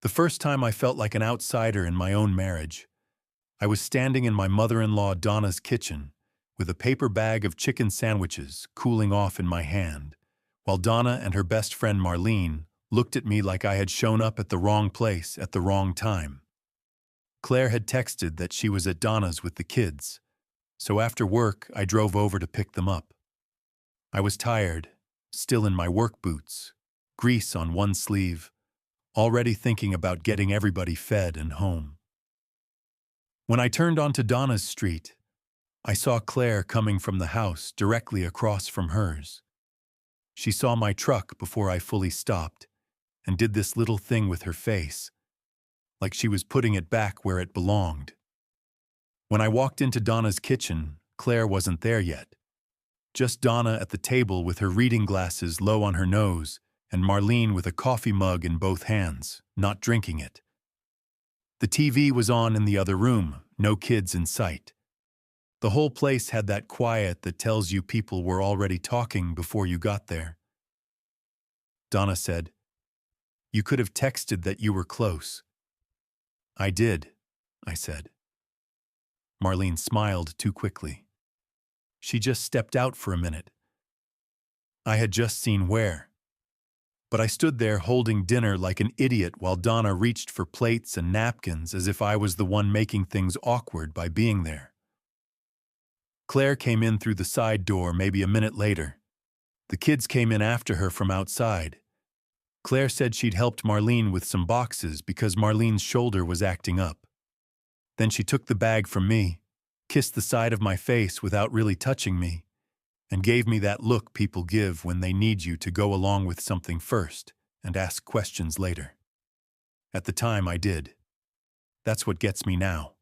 The first time I felt like an outsider in my own marriage, I was standing in my mother-in-law Donna's kitchen with a paper bag of chicken sandwiches cooling off in my hand, while Donna and her best friend Marlene looked at me like I had shown up at the wrong place at the wrong time. Claire had texted that she was at Donna's with the kids, so after work I drove over to pick them up. I was tired, still in my work boots, grease on one sleeve, already thinking about getting everybody fed and home. When I turned onto Donna's street, I saw Claire coming from the house directly across from hers. She saw my truck before I fully stopped and did this little thing with her face, like she was putting it back where it belonged. When I walked into Donna's kitchen, Claire wasn't there yet. Just Donna at the table with her reading glasses low on her nose and Marlene with a coffee mug in both hands, not drinking it. The TV was on in the other room, no kids in sight. The whole place had that quiet that tells you people were already talking before you got there. Donna said, "You could have texted that you were close." "I did," I said. Marlene smiled too quickly. She just stepped out for a minute. I had just seen where. But I stood there holding dinner like an idiot while Donna reached for plates and napkins as if I was the one making things awkward by being there. Claire came in through the side door maybe a minute later. The kids came in after her from outside. Claire said she'd helped Marlene with some boxes because Marlene's shoulder was acting up. Then she took the bag from me, kissed the side of my face without really touching me, and gave me that look people give when they need you to go along with something first and ask questions later. At the time, I did. That's what gets me now.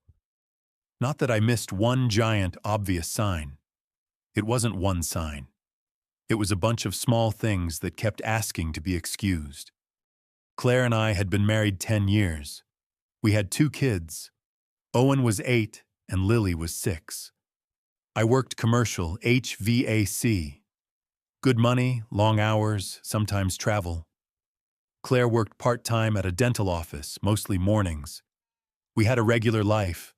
Not that I missed one giant, obvious sign. It wasn't one sign. It was a bunch of small things that kept asking to be excused. Claire and I had been married 10 years. We had 2 kids. Owen was 8 and Lily was 6. I worked commercial, HVAC. Good money, long hours, sometimes travel. Claire worked part-time at a dental office, mostly mornings. We had a regular life.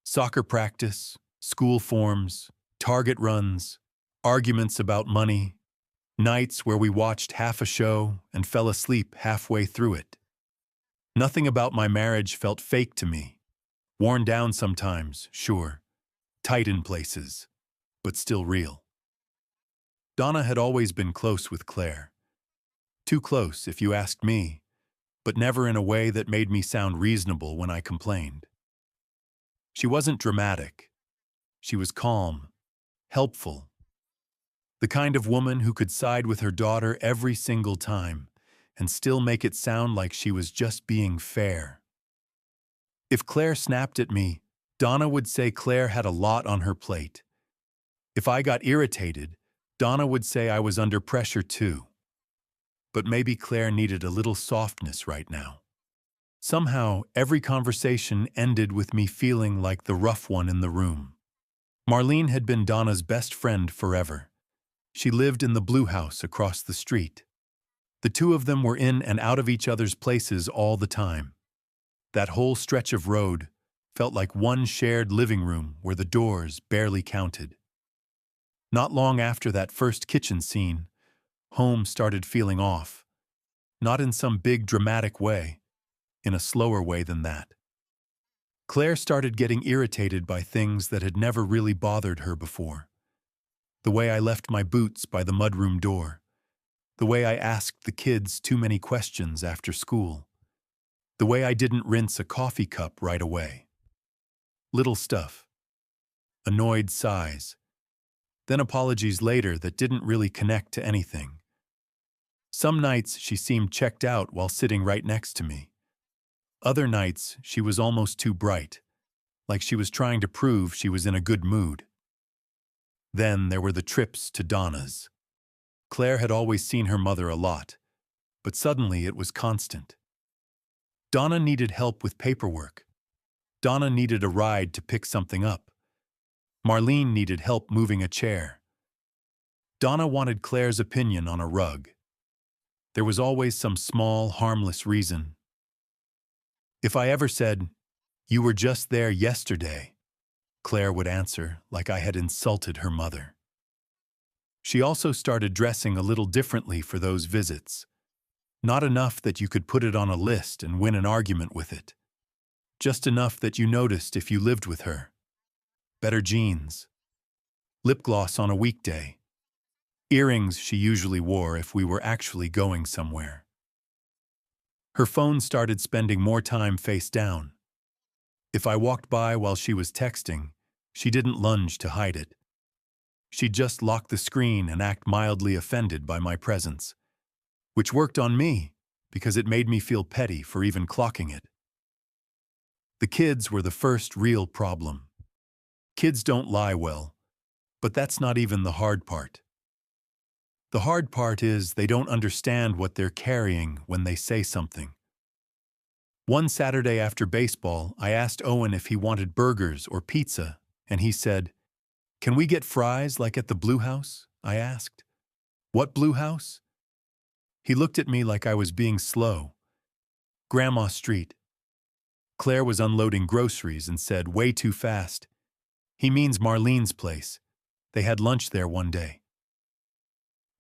Soccer practice, school forms, target runs, arguments about money, nights where we watched half a show and fell asleep halfway through it. Nothing about my marriage felt fake to me. Worn down sometimes, sure. Tight in places, but still real. Donna had always been close with Claire. Too close, if you asked me, but never in a way that made me sound reasonable when I complained. She wasn't dramatic. She was calm, helpful. The kind of woman who could side with her daughter every single time and still make it sound like she was just being fair. If Claire snapped at me, Donna would say Claire had a lot on her plate. If I got irritated, Donna would say I was under pressure too. But maybe Claire needed a little softness right now. Somehow, every conversation ended with me feeling like the rough one in the room. Marlene had been Donna's best friend forever. She lived in the blue house across the street. The two of them were in and out of each other's places all the time. That whole stretch of road felt like one shared living room where the doors barely counted. Not long after that first kitchen scene, home started feeling off. Not in some big dramatic way, in a slower way than that. Claire started getting irritated by things that had never really bothered her before. The way I left my boots by the mudroom door. The way I asked the kids too many questions after school. The way I didn't rinse a coffee cup right away. Little stuff. Annoyed sighs. Then apologies later that didn't really connect to anything. Some nights she seemed checked out while sitting right next to me. Other nights she was almost too bright, like she was trying to prove she was in a good mood. Then there were the trips to Donna's. Claire had always seen her mother a lot, but suddenly it was constant. Donna needed help with paperwork. Donna needed a ride to pick something up. Marlene needed help moving a chair. Donna wanted Claire's opinion on a rug. There was always some small, harmless reason. If I ever said, "You were just there yesterday," Claire would answer like I had insulted her mother. She also started dressing a little differently for those visits. Not enough that you could put it on a list and win an argument with it. Just enough that you noticed if you lived with her. Better jeans. Lip gloss on a weekday. Earrings she usually wore if we were actually going somewhere. Her phone started spending more time face down. If I walked by while she was texting, she didn't lunge to hide it. She'd just lock the screen and act mildly offended by my presence, which worked on me because it made me feel petty for even clocking it. The kids were the first real problem. Kids don't lie well, but that's not even the hard part. The hard part is they don't understand what they're carrying when they say something. One Saturday after baseball, I asked Owen if he wanted burgers or pizza, and he said, "Can we get fries like at the Blue House?" I asked. "What Blue House?" He looked at me like I was being slow. "Grandma Street." Claire was unloading groceries and said, way too fast, "He means Marlene's place. They had lunch there one day."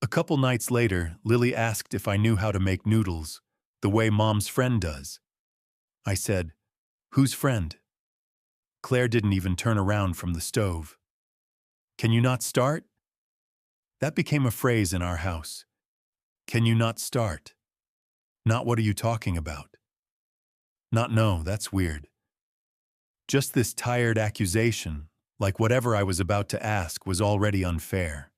A couple nights later, Lily asked if I knew how to make noodles, the way Mom's friend does. I said, "Whose friend?" Claire didn't even turn around from the stove. "Can you not start?" That became a phrase in our house. Can you not start? Not what are you talking about? Not no, that's weird. Just this tired accusation, like whatever I was about to ask was already unfair.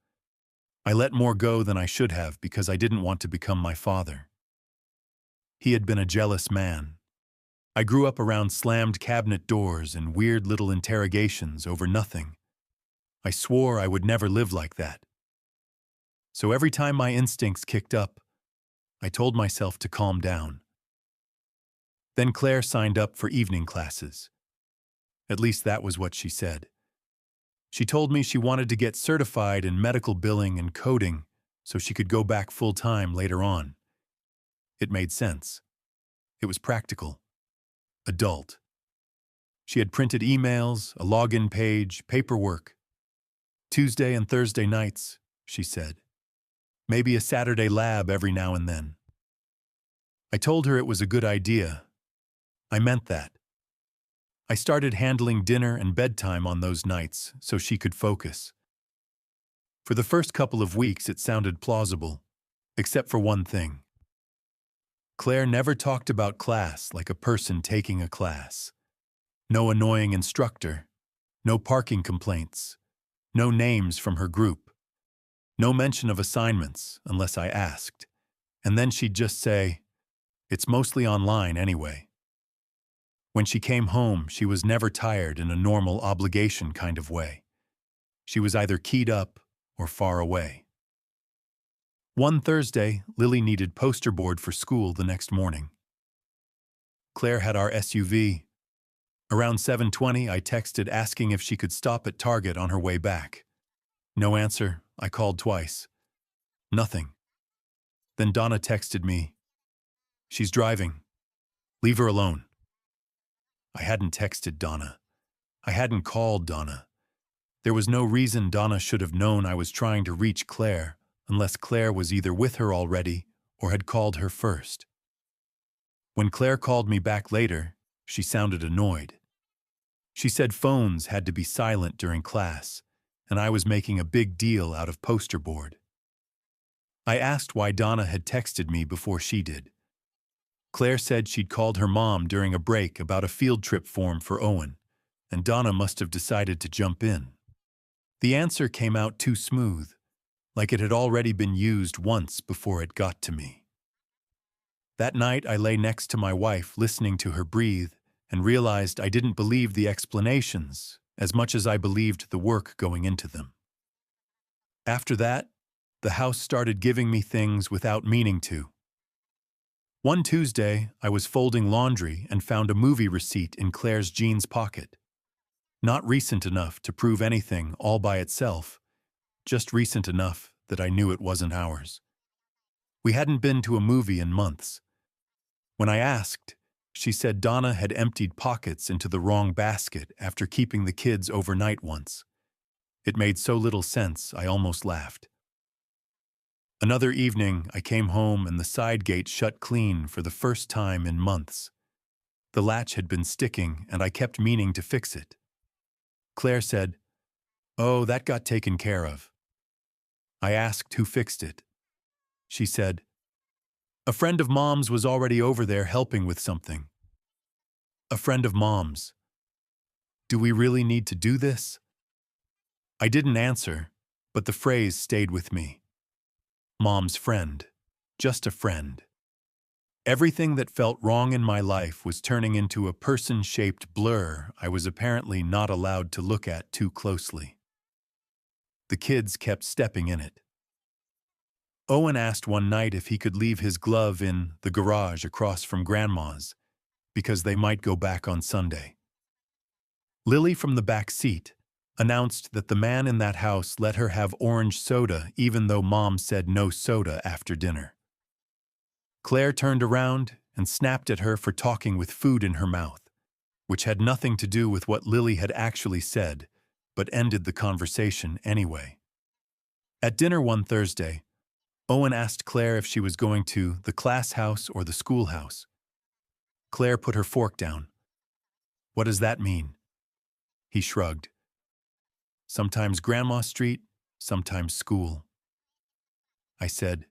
I let more go than I should have because I didn't want to become my father. He had been a jealous man. I grew up around slammed cabinet doors and weird little interrogations over nothing. I swore I would never live like that. So every time my instincts kicked up, I told myself to calm down. Then Claire signed up for evening classes. At least that was what she said. She told me she wanted to get certified in medical billing and coding so she could go back full-time later on. It made sense. It was practical. Adult. She had printed emails, a login page, paperwork. Tuesday and Thursday nights, she said. Maybe a Saturday lab every now and then. I told her it was a good idea. I meant that. I started handling dinner and bedtime on those nights so she could focus. For the first couple of weeks it sounded plausible, except for one thing. Claire never talked about class like a person taking a class. No annoying instructor, no parking complaints, no names from her group, no mention of assignments unless I asked, and then she'd just say, "It's mostly online anyway." When she came home, she was never tired in a normal obligation kind of way. She was either keyed up or far away. One Thursday, Lily needed poster board for school the next morning. Claire had our SUV. Around 7:20, I texted asking if she could stop at Target on her way back. No answer. I called twice. Nothing. Then Donna texted me, "She's driving. Leave her alone." I hadn't texted Donna. I hadn't called Donna. There was no reason Donna should have known I was trying to reach Claire unless Claire was either with her already or had called her first. When Claire called me back later, she sounded annoyed. She said phones had to be silent during class, and I was making a big deal out of poster board. I asked why Donna had texted me before she did. Claire said she'd called her mom during a break about a field trip form for Owen, and Donna must have decided to jump in. The answer came out too smooth, like it had already been used once before it got to me. That night I lay next to my wife listening to her breathe and realized I didn't believe the explanations as much as I believed the work going into them. After that, the house started giving me things without meaning to. One Tuesday, I was folding laundry and found a movie receipt in Claire's jeans pocket. Not recent enough to prove anything all by itself, just recent enough that I knew it wasn't ours. We hadn't been to a movie in months. When I asked, She said Donna had emptied pockets into the wrong basket after keeping the kids overnight once. It made so little sense, I almost laughed. Another evening, I came home and the side gate shut clean for the first time in months. The latch had been sticking, and I kept meaning to fix it. Claire said, "Oh, that got taken care of." I asked who fixed it. She said, "A friend of Mom's was already over there helping with something." A friend of Mom's. Do we really need to do this? I didn't answer, but the phrase stayed with me. Mom's friend. Just a friend. Everything that felt wrong in my life was turning into a person-shaped blur I was apparently not allowed to look at too closely. The kids kept stepping in it. Owen asked one night if he could leave his glove in the garage across from Grandma's, because they might go back on Sunday. Lily from the back seat announced that the man in that house let her have orange soda even though Mom said no soda after dinner. Claire turned around and snapped at her for talking with food in her mouth, which had nothing to do with what Lily had actually said, but ended the conversation anyway. At dinner one Thursday, Owen asked Claire if she was going to the class house or the schoolhouse. Claire put her fork down. "What does that mean?" He shrugged. "Sometimes Grandma Street, sometimes school." I said,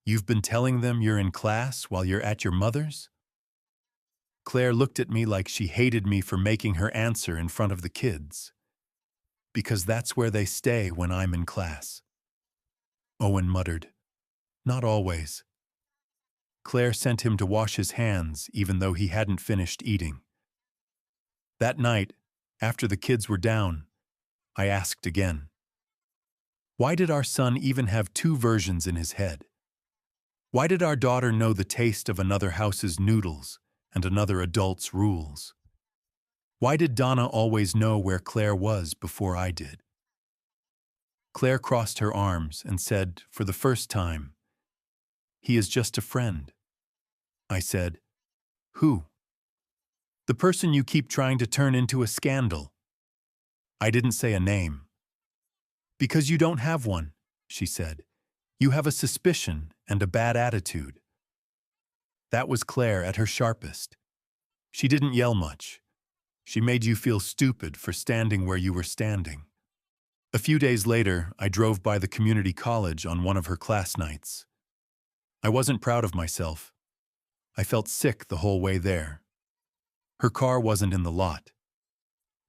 "You've been telling them you're in class while you're at your mother's?" Claire looked at me like she hated me for making her answer in front of the kids. "Because that's where they stay when I'm in class." Owen muttered, "Not always." Claire sent him to wash his hands even though he hadn't finished eating. That night, after the kids were down, I asked again, "Why did our son even have two versions in his head? Why did our daughter know the taste of another house's noodles and another adult's rules? Why did Donna always know where Claire was before I did?" Claire crossed her arms and said, for the first time, "He is just a friend." I said, "Who?" "The person you keep trying to turn into a scandal." I didn't say a name. "Because you don't have one," she said. "You have a suspicion and a bad attitude." That was Claire at her sharpest. She didn't yell much. She made you feel stupid for standing where you were standing. A few days later, I drove by the community college on one of her class nights. I wasn't proud of myself. I felt sick the whole way there. Her car wasn't in the lot.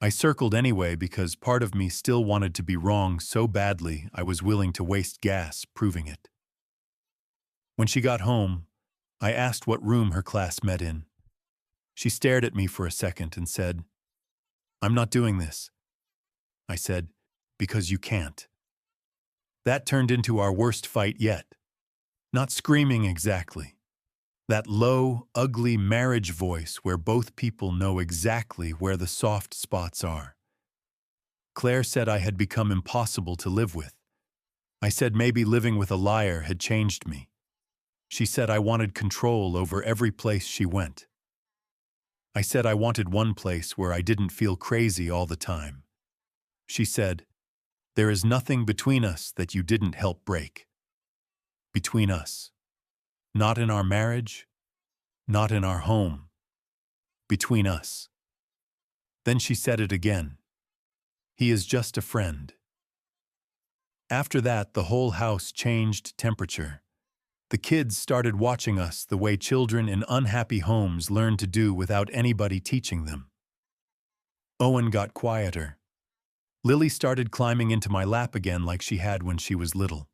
I circled anyway because part of me still wanted to be wrong so badly I was willing to waste gas proving it. When she got home, I asked what room her class met in. She stared at me for a second and said, "I'm not doing this." I said, "Because you can't." That turned into our worst fight yet. Not screaming exactly. That low, ugly marriage voice where both people know exactly where the soft spots are. Claire said I had become impossible to live with. I said maybe living with a liar had changed me. She said I wanted control over every place she went. I said I wanted one place where I didn't feel crazy all the time. She said, "There is nothing between us that you didn't help break." Between us. Not in our marriage, not in our home. Between us. Then she said it again. "He is just a friend." After that, the whole house changed temperature. The kids started watching us the way children in unhappy homes learn to do without anybody teaching them. Owen got quieter. Lily started climbing into my lap again like she had when she was little.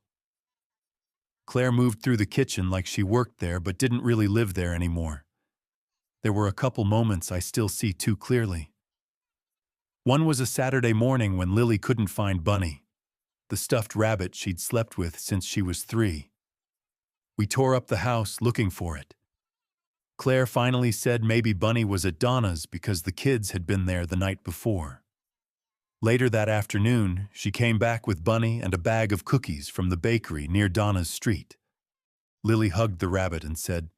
Claire moved through the kitchen like she worked there but didn't really live there anymore. There were a couple moments I still see too clearly. One was a Saturday morning when Lily couldn't find Bunny, the stuffed rabbit she'd slept with since she was 3. We tore up the house looking for it. Claire finally said maybe Bunny was at Donna's because the kids had been there the night before. Later that afternoon, she came back with Bunny and a bag of cookies from the bakery near Donna's street. Lily hugged the rabbit and said,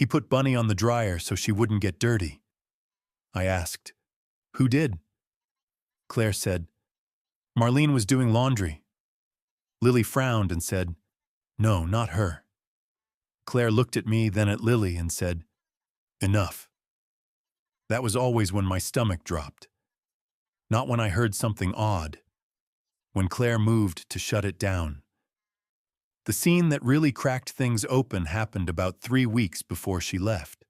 He put Bunny on the dryer so she wouldn't get dirty. I asked, "Who did?" Claire said, "Marlene was doing laundry." Lily frowned and said, "No, not her." Claire looked at me, then at Lily, and said, "Enough." That was always when my stomach dropped. Not when I heard something odd. When Claire moved to shut it down. The scene that really cracked things open happened about 3 weeks before she left.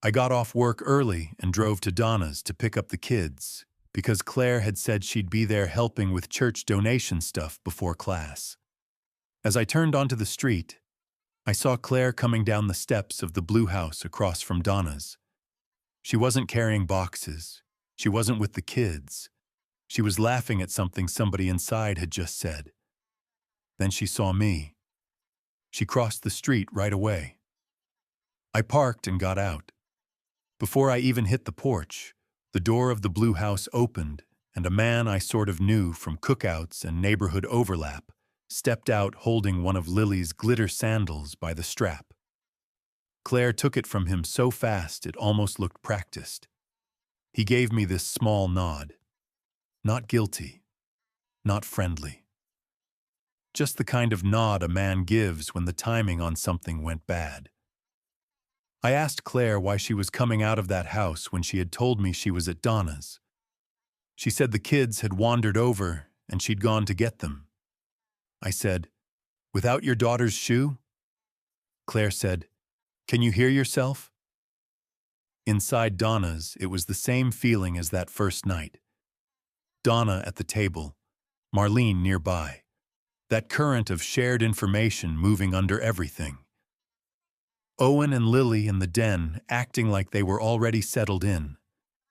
I got off work early and drove to Donna's to pick up the kids, because Claire had said she'd be there helping with church donation stuff before class. As I turned onto the street, I saw Claire coming down the steps of the blue house across from Donna's. She wasn't carrying boxes. She wasn't with the kids. She was laughing at something somebody inside had just said. Then she saw me. She crossed the street right away. I parked and got out. Before I even hit the porch, the door of the blue house opened, and a man I sort of knew from cookouts and neighborhood overlap stepped out holding one of Lily's glitter sandals by the strap. Claire took it from him so fast it almost looked practiced. He gave me this small nod. Not guilty. Not friendly. Just the kind of nod a man gives when the timing on something went bad. I asked Claire why she was coming out of that house when she had told me she was at Donna's. She said the kids had wandered over and she'd gone to get them. I said, "Without your daughter's shoe?" Claire said, "Can you hear yourself?" Inside Donna's, it was the same feeling as that first night. Donna at the table, Marlene nearby. That current of shared information moving under everything. Owen and Lily in the den acting like they were already settled in.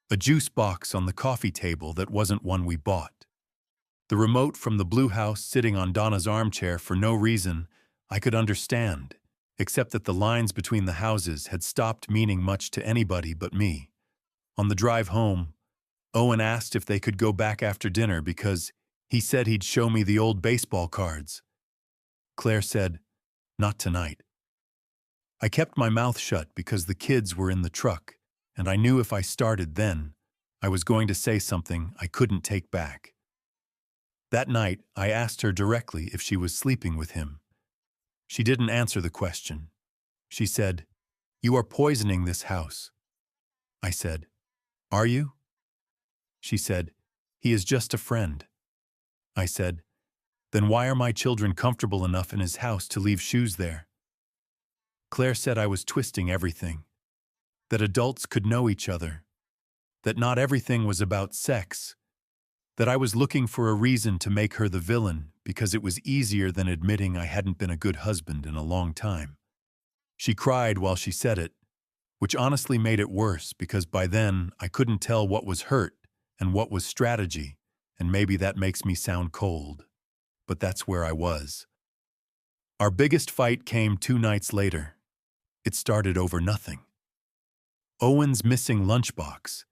A juice box on the coffee table that wasn't one we bought. The remote from the blue house sitting on Donna's armchair for no reason I could understand, except that the lines between the houses had stopped meaning much to anybody but me. On the drive home, Owen asked if they could go back after dinner because he said he'd show me the old baseball cards. Claire said, "Not tonight." I kept my mouth shut because the kids were in the truck, and I knew if I started then, I was going to say something I couldn't take back. That night, I asked her directly if she was sleeping with him. She didn't answer the question. She said, "You are poisoning this house." I said, "Are you?" She said, "He is just a friend." I said, "Then why are my children comfortable enough in his house to leave shoes there?" Claire said I was twisting everything. That adults could know each other. That not everything was about sex. That I was looking for a reason to make her the villain because it was easier than admitting I hadn't been a good husband in a long time. She cried while she said it, which honestly made it worse because by then I couldn't tell what was hurt and what was strategy, and maybe that makes me sound cold. But that's where I was. Our biggest fight came 2 nights later. It started over nothing. Owen's missing lunchbox.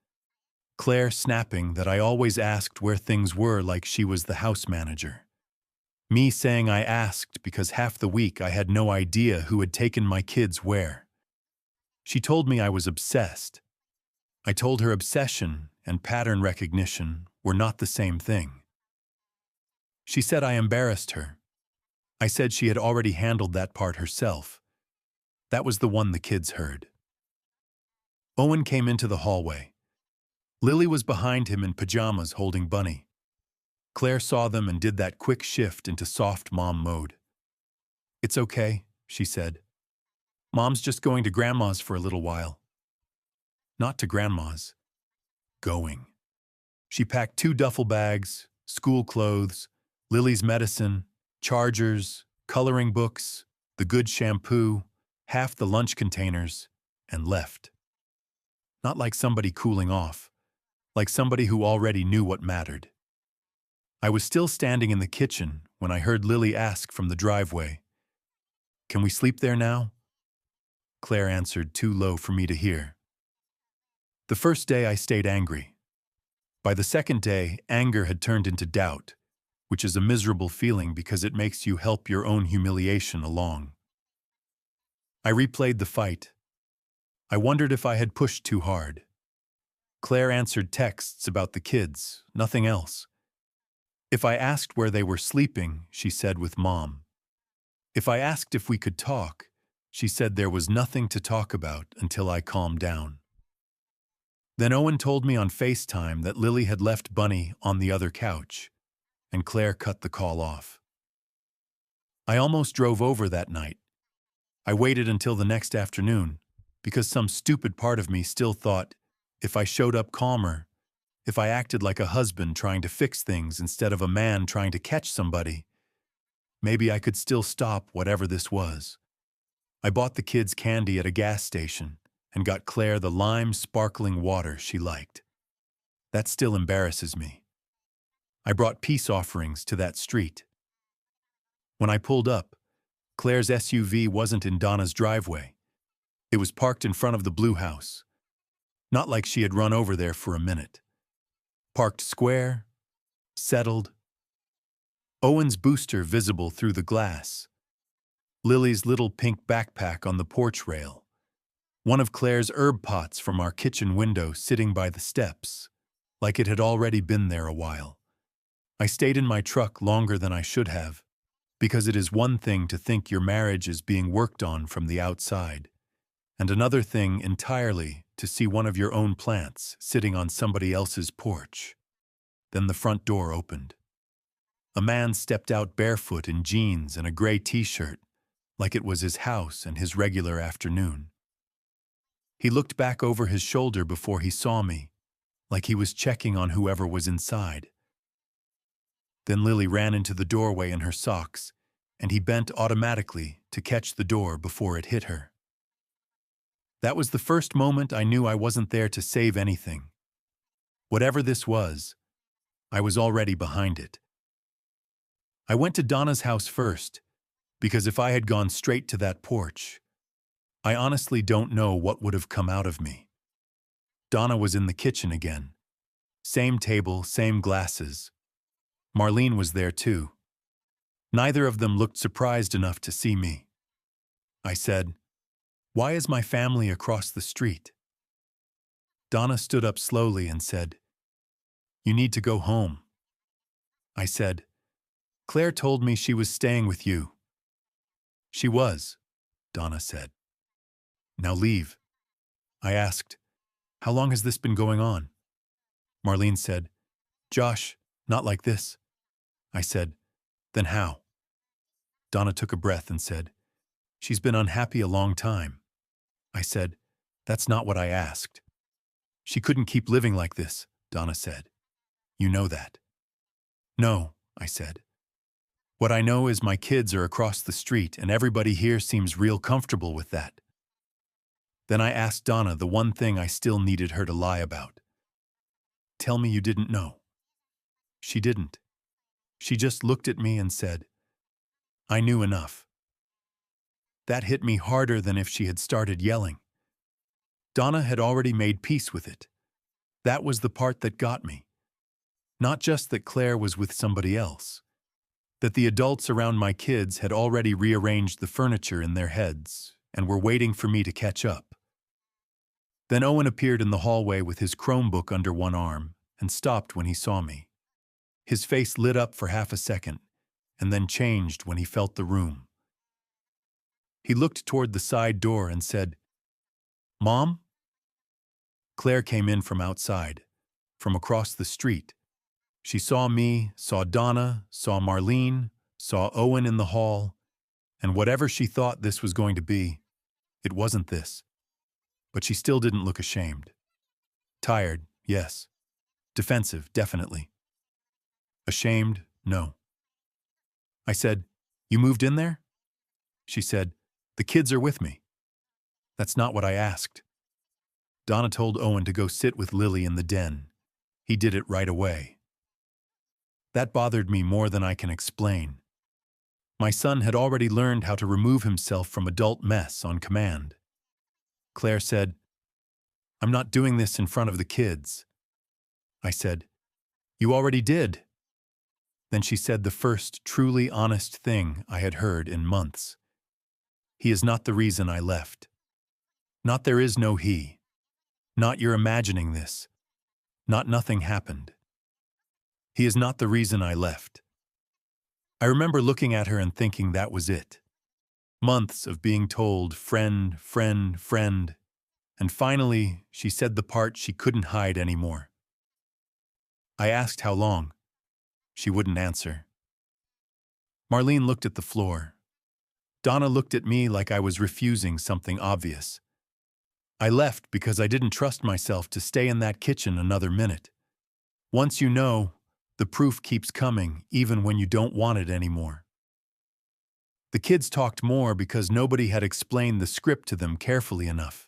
Claire snapping that I always asked where things were like she was the house manager. Me saying I asked because half the week I had no idea who had taken my kids where. She told me I was obsessed. I told her obsession and pattern recognition were not the same thing. She said I embarrassed her. I said she had already handled that part herself. That was the one the kids heard. Owen came into the hallway. Lily was behind him in pajamas holding Bunny. Claire saw them and did that quick shift into soft mom mode. "It's okay," she said. "Mom's just going to Grandma's for a little while." Not to Grandma's. Going. She packed 2 duffel bags, school clothes, Lily's medicine, chargers, coloring books, the good shampoo, half the lunch containers, and left. Not like somebody cooling off, like somebody who already knew what mattered. I was still standing in the kitchen when I heard Lily ask from the driveway, "Can we sleep there now?" Claire answered too low for me to hear. The first day I stayed angry. By the second day, anger had turned into doubt, which is a miserable feeling because it makes you help your own humiliation along. I replayed the fight, I wondered if I had pushed too hard. Claire answered texts about the kids, nothing else. If I asked where they were sleeping, she said with Mom. If I asked if we could talk, she said there was nothing to talk about until I calmed down. Then Owen told me on FaceTime that Lily had left Bunny on the other couch, and Claire cut the call off. I almost drove over that night. I waited until the next afternoon, because some stupid part of me still thought, if I showed up calmer, if I acted like a husband trying to fix things instead of a man trying to catch somebody, maybe I could still stop whatever this was. I bought the kids candy at a gas station and got Claire the lime sparkling water she liked. That still embarrasses me. I brought peace offerings to that street. When I pulled up, Claire's SUV wasn't in Donna's driveway. It was parked in front of the blue house. Not like she had run over there for a minute. Parked square, settled. Owen's booster visible through the glass. Lily's little pink backpack on the porch rail. One of Claire's herb pots from our kitchen window sitting by the steps, like it had already been there a while. I stayed in my truck longer than I should have, because it is one thing to think your marriage is being worked on from the outside, and another thing entirely to see one of your own plants sitting on somebody else's porch. Then the front door opened. A man stepped out barefoot in jeans and a gray t-shirt, like it was his house and his regular afternoon. He looked back over his shoulder before he saw me, like he was checking on whoever was inside. Then Lily ran into the doorway in her socks, and he bent automatically to catch the door before it hit her. That was the first moment I knew I wasn't there to save anything. Whatever this was, I was already behind it. I went to Donna's house first, because if I had gone straight to that porch, I honestly don't know what would have come out of me. Donna was in the kitchen again. Same table, same glasses. Marlene was there too. Neither of them looked surprised enough to see me. I said, "Why is my family across the street?" Donna stood up slowly and said, "You need to go home." I said, "Claire told me she was staying with you." "She was," Donna said. "Now leave." I asked, "How long has this been going on?" Marlene said, "Josh, not like this." I said, "Then how?" Donna took a breath and said, "She's been unhappy a long time." I said, "That's not what I asked." "She couldn't keep living like this," Donna said. "You know that." "No," I said. "What I know is my kids are across the street and everybody here seems real comfortable with that." Then I asked Donna the one thing I still needed her to lie about. "Tell me you didn't know." She didn't. She just looked at me and said, "I knew enough." That hit me harder than if she had started yelling. Donna had already made peace with it. That was the part that got me. Not just that Claire was with somebody else. That the adults around my kids had already rearranged the furniture in their heads and were waiting for me to catch up. Then Owen appeared in the hallway with his Chromebook under one arm and stopped when he saw me. His face lit up for half a second and then changed when he felt the room. He looked toward the side door and said, "Mom?" Claire came in from outside, from across the street. She saw me, saw Donna, saw Marlene, saw Owen in the hall, and whatever she thought this was going to be, it wasn't this. But she still didn't look ashamed. Tired, yes. Defensive, definitely. Ashamed, no. I said, "You moved in there?" She said, "The kids are with me." That's not what I asked. Donna told Owen to go sit with Lily in the den. He did it right away. That bothered me more than I can explain. My son had already learned how to remove himself from adult mess on command. Claire said, "I'm not doing this in front of the kids." I said, "You already did." Then she said the first truly honest thing I had heard in months. "He is not the reason I left." Not there is no he. Not you're imagining this. Not nothing happened. He is not the reason I left. I remember looking at her and thinking that was it. Months of being told, friend, friend, friend, and finally she said the part she couldn't hide anymore. I asked how long. She wouldn't answer. Marlene looked at the floor. Donna looked at me like I was refusing something obvious. I left because I didn't trust myself to stay in that kitchen another minute. Once you know, the proof keeps coming even when you don't want it anymore. The kids talked more because nobody had explained the script to them carefully enough.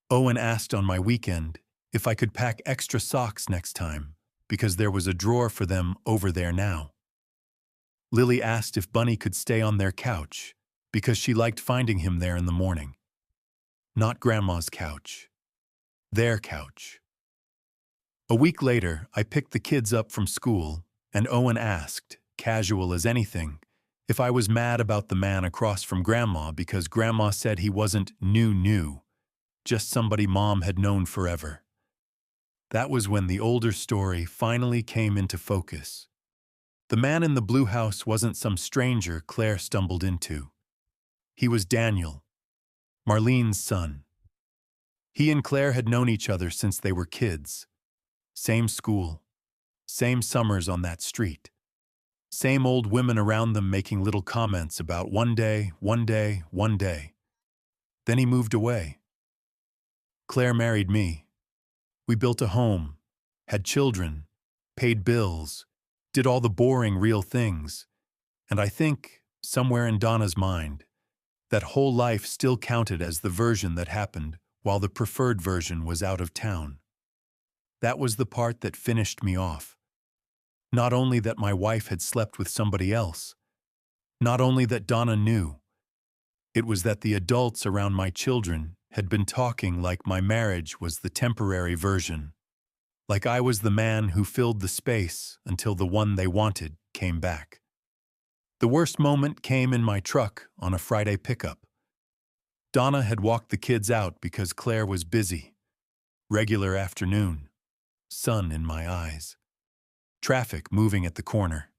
Owen asked on my weekend if I could pack extra socks next time because there was a drawer for them over there now. Lily asked if Bunny could stay on their couch because she liked finding him there in the morning. Not Grandma's couch. Their couch. A week later, I picked the kids up from school, and Owen asked, casual as anything, if I was mad about the man across from Grandma because Grandma said he wasn't new, just somebody Mom had known forever. That was when the older story finally came into focus. The man in the blue house wasn't some stranger Claire stumbled into. He was Daniel, Marlene's son. He and Claire had known each other since they were kids. Same school, same summers on that street. Same old women around them making little comments about one day. Then he moved away. Claire married me. We built a home, had children, paid bills, did all the boring real things. And I think, somewhere in Donna's mind, that whole life still counted as the version that happened while the preferred version was out of town. That was the part that finished me off. Not only that my wife had slept with somebody else, not only that Donna knew, it was that the adults around my children had been talking like my marriage was the temporary version, like I was the man who filled the space until the one they wanted came back. The worst moment came in my truck on a Friday pickup. Donna had walked the kids out because Claire was busy. Regular afternoon. Sun in my eyes. Traffic moving at the corner.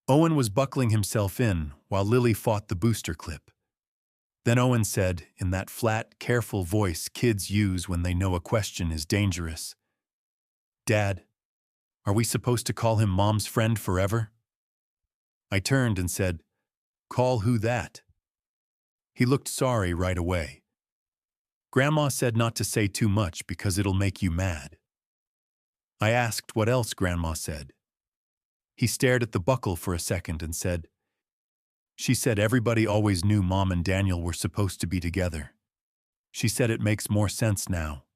Owen was buckling himself in while Lily fought the booster clip. Then Owen said, in that flat, careful voice kids use when they know a question is dangerous, "Dad, are we supposed to call him Mom's friend forever?" I turned and said, "Call who that?" He looked sorry right away. Grandma said not to say too much because it'll make you mad. I asked what else Grandma said. He stared at the buckle for a second and said, "She said everybody always knew Mom and Daniel were supposed to be together. She said it makes more sense now."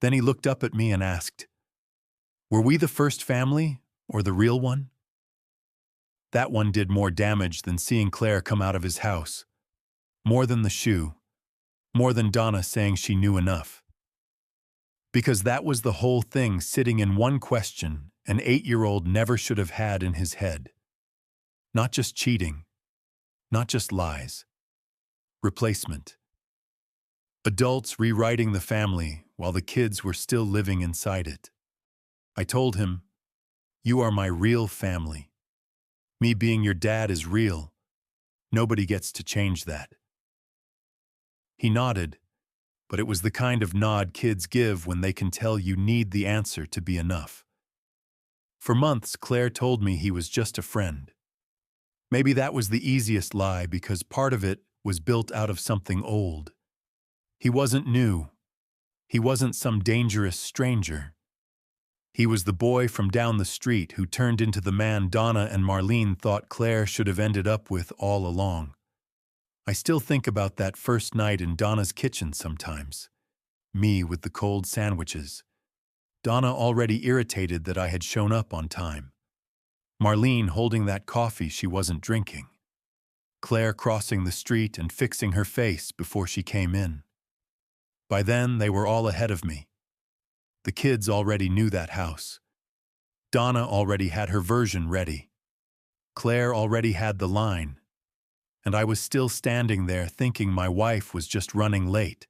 Then he looked up at me and asked, "Were we the first family or the real one?" That one did more damage than seeing Claire come out of his house. More than the shoe. More than Donna saying she knew enough. Because that was the whole thing sitting in one question an 8-year-old never should have had in his head. Not just cheating. Not just lies. Replacement. Adults rewriting the family while the kids were still living inside it. I told him, "You are my real family. Me being your dad is real. Nobody gets to change that." He nodded, but it was the kind of nod kids give when they can tell you need the answer to be enough. For months, Claire told me he was just a friend. Maybe that was the easiest lie because part of it was built out of something old. He wasn't new. He wasn't some dangerous stranger. He was the boy from down the street who turned into the man Donna and Marlene thought Claire should have ended up with all along. I still think about that first night in Donna's kitchen sometimes. Me with the cold sandwiches. Donna already irritated that I had shown up on time. Marlene holding that coffee she wasn't drinking. Claire crossing the street and fixing her face before she came in. By then, they were all ahead of me. The kids already knew that house. Donna already had her version ready. Claire already had the line. and I was still standing there thinking my wife was just running late.